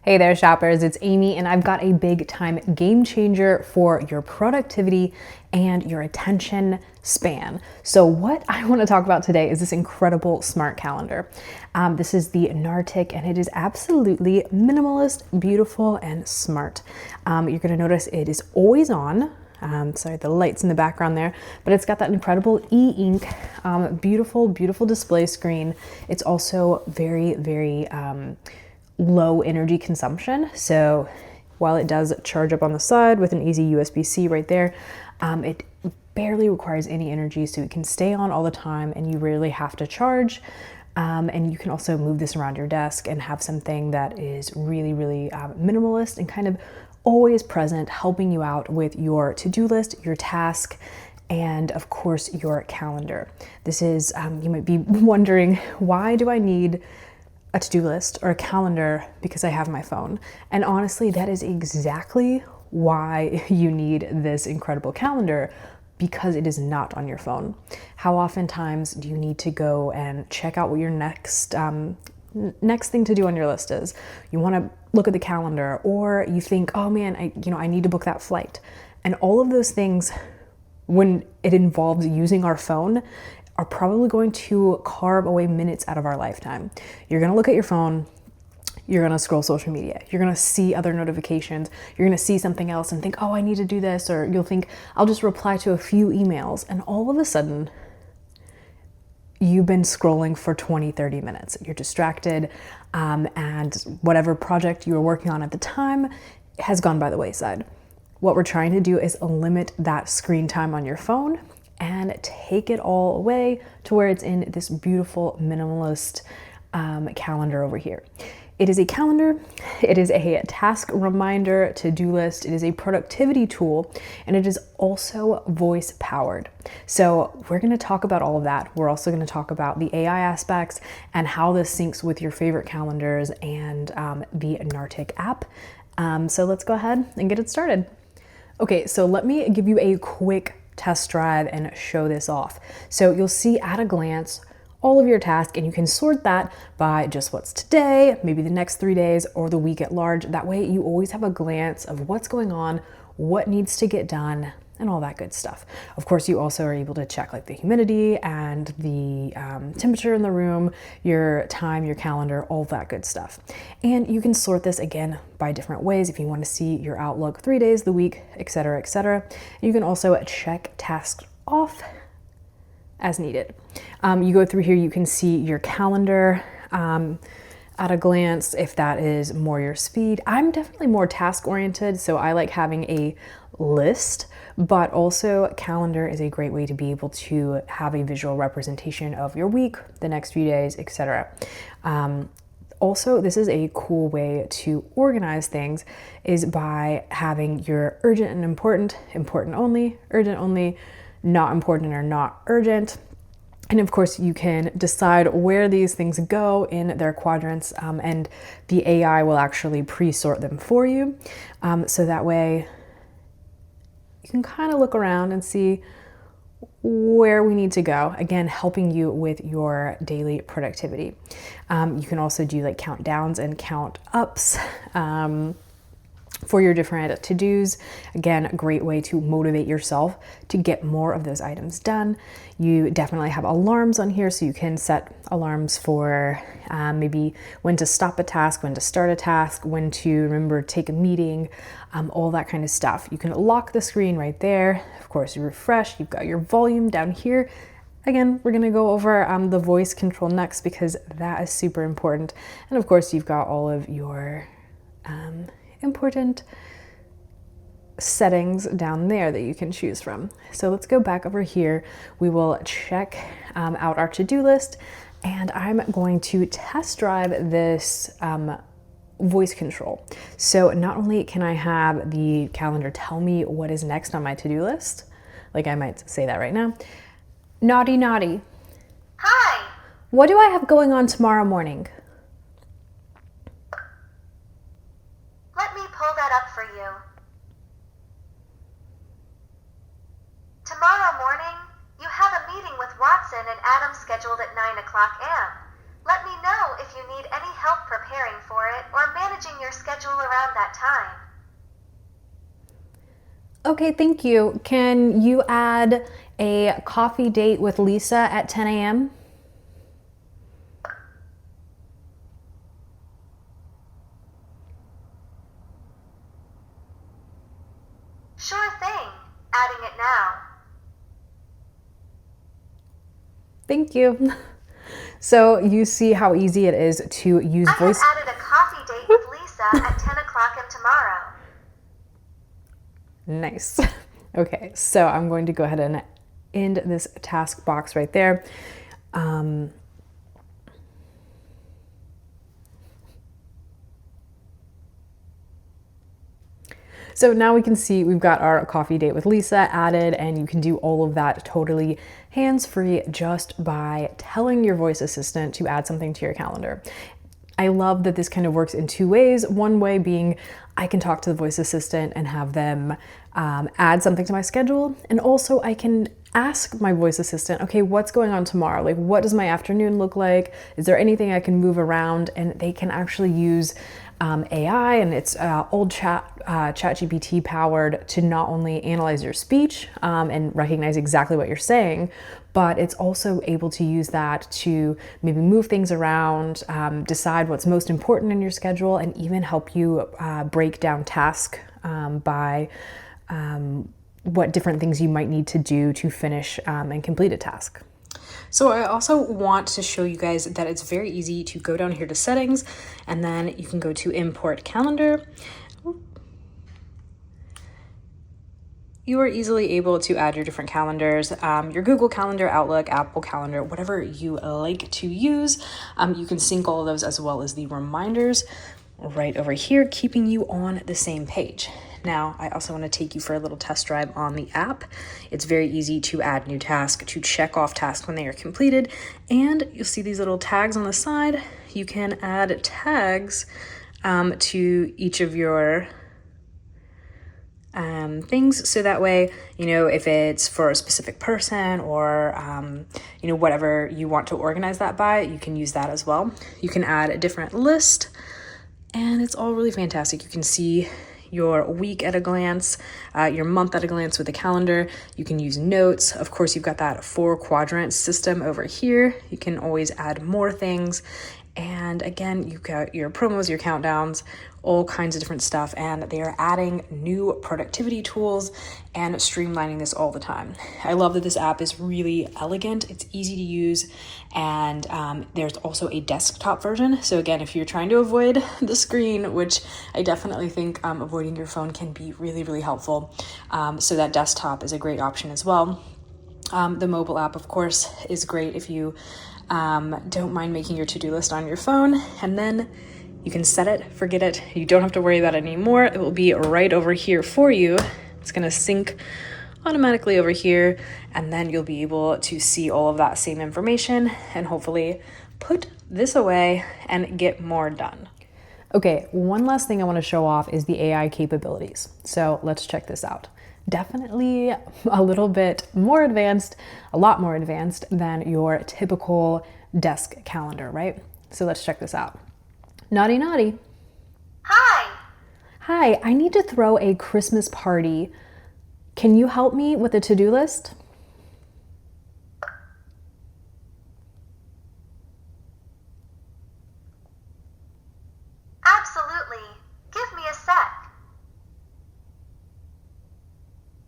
Hey there, shoppers, it's Amy, and I've got a big time game changer for your productivity and your attention span. So what I want to talk about today is this incredible smart calendar. This is the NarTick, and it is absolutely minimalist, beautiful, and smart. You're going to notice it is always on. Sorry, the light's in the background there, but it's got that incredible e-ink, beautiful, beautiful display screen. It's also very low energy consumption. So while it does charge up on the side with an easy USB-C right there, it barely requires any energy, so it can stay on all the time and you rarely have to charge. And you can also move this around your desk and have something that is really minimalist and kind of always present, helping you out with your to-do list, your task, and of course your calendar. This is, you might be wondering, why do I need a to-do list or a calendar? Because I have my phone. And honestly, that is exactly why you need this incredible calendar, because it is not on your phone. How oftentimes do you need to go and check out what your next thing to do on your list is? You want to look at the calendar, or you think, oh man, I need to book that flight. And all of those things, when it involves using our phone, are probably going to carve away minutes out of our lifetime. You're going to look at your phone, you're going to scroll social media, you're going to see other notifications, you're going to see something else and think, oh, I need to do this, or you'll think, I'll just reply to a few emails, and all of a sudden you've been scrolling for 20-30 minutes. You're distracted, and whatever project you were working on at the time has gone by the wayside. What we're trying to do is limit that screen time on your phone and take it all away to where it's in this beautiful minimalist calendar over here. It is a calendar, it is a task reminder, to-do list, it is a productivity tool, and it is also voice powered. So we're gonna talk about all of that. We're also gonna talk about the AI aspects and how this syncs with your favorite calendars and the NarTick app. So let's go ahead and get it started. Okay, so let me give you a quick test drive and show this off. So you'll see at a glance all of your tasks, and you can sort that by just what's today, maybe the next 3 days, or the week at large. That way you always have a glance of what's going on, what needs to get done, and all that good stuff. Of course, you also are able to check like the humidity and the temperature in the room, your time, your calendar, all that good stuff. And you can sort this again by different ways if you want to see your outlook 3 days, the week, etc., etc. You can also check tasks off as needed. You go through here, you can see your calendar at a glance if that is more your speed. I'm definitely more task oriented, so I like having a list, but also calendar is a great way to be able to have a visual representation of your week, the next few days, etc. Also, this is a cool way to organize things, is by having your urgent and important, important only, urgent only, not important or not urgent. And of course, you can decide where these things go in their quadrants, and the AI will actually pre-sort them for you. So that way you can kind of look around and see where we need to go. Again, helping you with your daily productivity. You can also do like countdowns and count ups for your different to-dos. Again, a great way to motivate yourself to get more of those items done. You definitely have alarms on here, so you can set alarms for maybe when to stop a task, when to start a task, when to remember to take a meeting, all that kind of stuff. You can lock the screen right there. Of course, you refresh, you've got your volume down here. Again, we're gonna go over the voice control next, because that is super important. And of course, you've got all of your important settings down there that you can choose from. So let's go back over here. We will check out our to-do list, and I'm going to test drive this voice control. So not only can I have the calendar tell me what is next on my to-do list, like I might say that right now. Naughty, naughty. Hi. What do I have going on tomorrow morning? Let me pull that up for you. Tomorrow morning, you have a meeting with Watson and Adam scheduled at 9 o'clock a.m. Let me know if you need any help help preparing for it or managing your schedule around that time. Okay, thank you. Can you add a coffee date with Lisa at 10 a.m.? Sure thing. Adding it now. Thank you. So you see how easy it is to use voice. I have added a coffee date with Lisa at 10 o'clock and tomorrow. Nice. Okay, so I'm going to go ahead and end this task box right there. So now we can see we've got our coffee date with Lisa added, and you can do all of that totally hands-free just by telling your voice assistant to add something to your calendar. I love that this kind of works in two ways. One way being I can talk to the voice assistant and have them add something to my schedule. And also I can ask my voice assistant, okay, what's going on tomorrow? Like, what does my afternoon look like? Is there anything I can move around? And they can actually use AI, and it's old ChatGPT powered to not only analyze your speech and recognize exactly what you're saying, but it's also able to use that to maybe move things around, decide what's most important in your schedule, and even help you break down tasks by what different things you might need to do to finish and complete a task. So I also want to show you guys that it's very easy to go down here to settings, and then you can go to import calendar. You are easily able to add your different calendars, your Google Calendar, Outlook, Apple Calendar, whatever you like to use. You can sync all of those as well as the reminders right over here, keeping you on the same page. Now, I also want to take you for a little test drive on the app. It's very easy to add new tasks, to check off tasks when they are completed, and you'll see these little tags on the side. You can add tags to each of your things, so that way, you know, if it's for a specific person or, you know, whatever you want to organize that by, you can use that as well. You can add a different list, and it's all really fantastic. You can see your week at a glance, your month at a glance with a calendar. You can use notes. Of course, you've got that 4-quadrant system over here. You can always add more things. And again, you've got your promos, your countdowns, all kinds of different stuff. And they are adding new productivity tools and streamlining this all the time. I love that this app is really elegant. It's easy to use. And there's also a desktop version. So again, if you're trying to avoid the screen, which I definitely think avoiding your phone can be really, really helpful. So that desktop is a great option as well. The mobile app, of course, is great if you don't mind making your to-do list on your phone, and then you can set it, forget it. You don't have to worry about it anymore. It will be right over here for you. It's going to sync automatically over here, and then you'll be able to see all of that same information and hopefully put this away and get more done. Okay, one last thing I want to show off is the AI capabilities. So let's check this out. Definitely a little bit more advanced, a lot more advanced than your typical desk calendar, right? So let's check this out. Naughty Naughty. Hi. Hi, I need to throw a Christmas party. Can you help me with a to-do list? Absolutely. Give me a sec.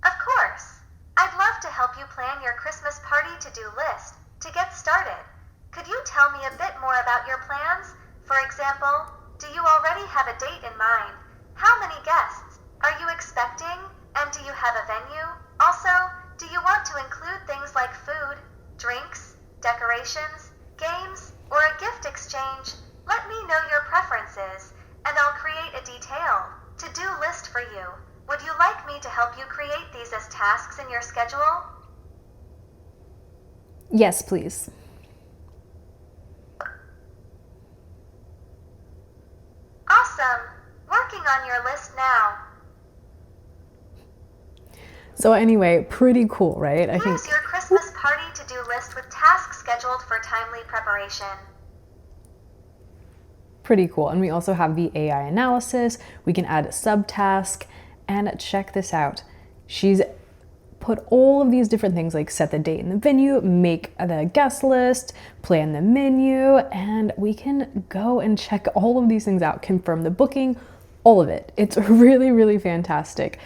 Of course. I'd love to help you plan your Christmas party to-do list. To get started, could you tell me a bit more about your plans? For example, do you already have a date in mind? How many guests are you expecting? And do you have a venue? Also, do you want to include things like food, drinks, decorations, games, or a gift exchange? Let me know your preferences, and I'll create a detailed to-do list for you. Would you like me to help you create these as tasks in your schedule? Yes, please. Awesome. Working on your list now. So anyway, pretty cool, right? I think Here's your Christmas party to-do list with tasks scheduled for timely preparation. Pretty cool. And we also have the AI analysis. We can add a subtask, and check this out. She's put all of these different things like set the date and the venue, make the guest list, plan the menu, and we can go and check all of these things out, confirm the booking, all of it. It's really, really fantastic.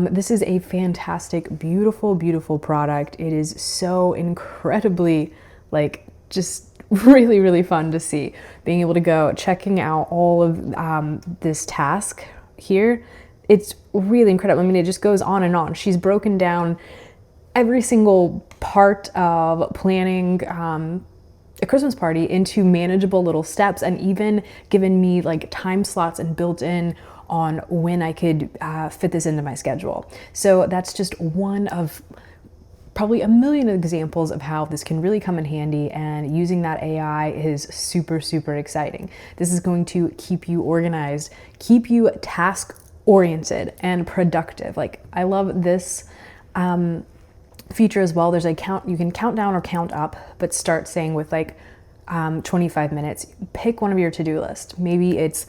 This is a fantastic, beautiful, beautiful product. It is so incredibly just really, really fun to see. Being able to go checking out all of this task here, it's really incredible. I mean, it just goes on and on. She's broken down every single part of planning a Christmas party into manageable little steps, and even given me like time slots and built in on when I could fit this into my schedule. So that's just one of probably a million examples of how this can really come in handy, and using that AI is super, super exciting. This is going to keep you organized, keep you task oriented and productive. Like, I love this feature as well. There's a count, you can count down or count up, but start saying with 25 minutes, pick one of your to-do list. Maybe it's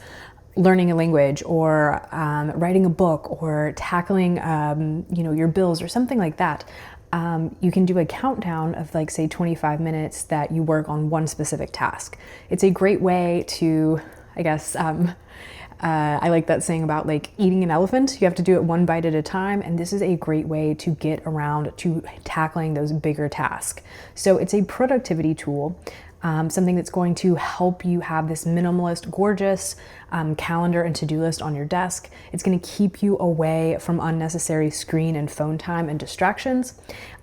learning a language, or writing a book, or tackling your bills or something like that. You can do a countdown of say 25 minutes that you work on one specific task. It's a great way to, I guess, I like that saying about eating an elephant. You have to do it one bite at a time, and this is a great way to get around to tackling those bigger tasks. So it's a productivity tool, something that's going to help you have this minimalist, gorgeous calendar and to-do list on your desk. It's going to keep you away from unnecessary screen and phone time and distractions,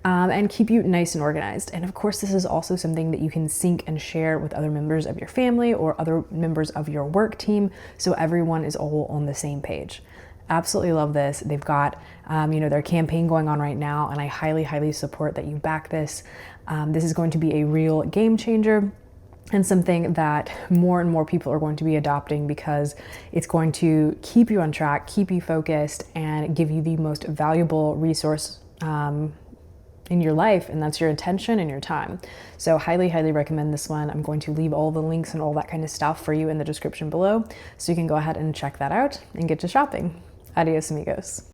and keep you nice and organized. And of course, this is also something that you can sync and share with other members of your family or other members of your work team, so everyone is all on the same page. Absolutely love this. They've got their campaign going on right now, and I highly, highly support that you back this. This is going to be a real game changer, and something that more and more people are going to be adopting, because it's going to keep you on track, keep you focused, and give you the most valuable resource in your life, and that's your attention and your time. So highly, highly recommend this one. I'm going to leave all the links and all that kind of stuff for you in the description below, so you can go ahead and check that out and get to shopping. Adios, amigos.